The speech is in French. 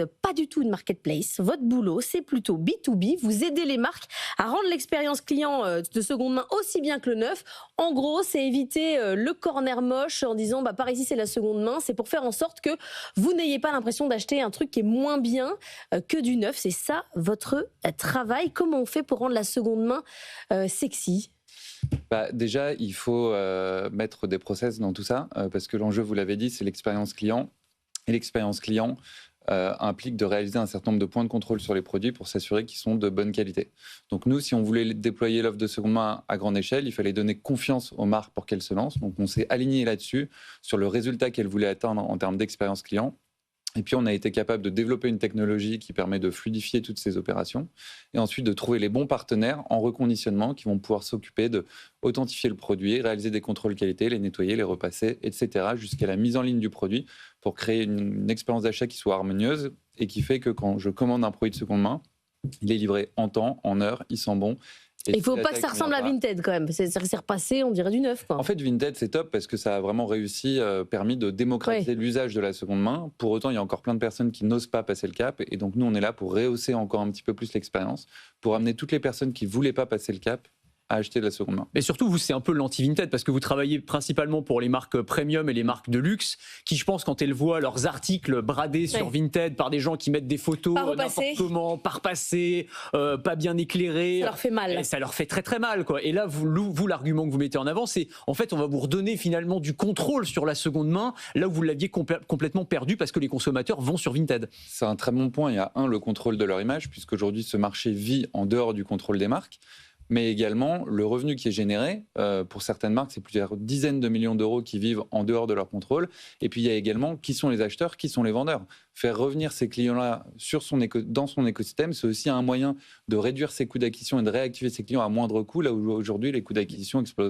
n'êtes pas du tout une marketplace. Votre boulot, c'est plutôt B2B. Vous aidez les marques à rendre l'expérience client de seconde main aussi bien que le neuf. En gros, c'est éviter le corner moche en disant par ici c'est la seconde main. C'est pour faire en sorte que vous n'ayez pas l'impression d'acheter un truc qui est moins bien que du neuf. C'est ça votre travail. Comment on fait pour rendre la seconde main sexy ? Déjà, il faut mettre des process dans tout ça, parce que l'enjeu, vous l'avez dit, c'est l'expérience client. Et l'expérience client implique de réaliser un certain nombre de points de contrôle sur les produits pour s'assurer qu'ils sont de bonne qualité. Donc nous, si on voulait déployer l'offre de seconde main à grande échelle, il fallait donner confiance aux marques pour qu'elles se lancent. Donc on s'est aligné là-dessus, sur le résultat qu'elles voulaient atteindre en termes d'expérience client. Et puis, on a été capable de développer une technologie qui permet de fluidifier toutes ces opérations et ensuite de trouver les bons partenaires en reconditionnement qui vont pouvoir s'occuper d'authentifier le produit, réaliser des contrôles qualité, les nettoyer, les repasser, etc. jusqu'à la mise en ligne du produit pour créer une expérience d'achat qui soit harmonieuse et qui fait que quand je commande un produit de seconde main, il est livré en temps, en heure, il sent bon. Il ne faut pas que ça ressemble à Vinted quand même. C'est repassé, on dirait du neuf. En fait, Vinted, c'est top parce que ça a vraiment permis de démocratiser l'usage de la seconde main. Pour autant, il y a encore plein de personnes qui n'osent pas passer le cap. Et donc, nous, on est là pour rehausser encore un petit peu plus l'expérience, pour amener toutes les personnes qui ne voulaient pas passer le cap à acheter de la seconde main. Mais surtout, vous, c'est un peu l'anti-Vinted, parce que vous travaillez principalement pour les marques premium et les marques de luxe, qui, je pense, quand elles voient leurs articles bradés sur Vinted par des gens qui mettent des photos n'importe comment, pas repassées, pas bien éclairées, ça leur fait mal. Ça leur fait très très mal, quoi. Et là, vous, l'argument que vous mettez en avant, c'est en fait, on va vous redonner finalement du contrôle sur la seconde main, là où vous l'aviez complètement perdu parce que les consommateurs vont sur Vinted. C'est un très bon point. Il y a le contrôle de leur image, puisqu'aujourd'hui, ce marché vit en dehors du contrôle des marques. Mais également le revenu qui est généré. Pour certaines marques, c'est plusieurs dizaines de millions d'euros qui vivent en dehors de leur contrôle. Et puis, il y a également qui sont les acheteurs, qui sont les vendeurs. Faire revenir ces clients-là dans son écosystème, c'est aussi un moyen de réduire ses coûts d'acquisition et de réactiver ses clients à moindre coût, là où aujourd'hui, les coûts d'acquisition explosent.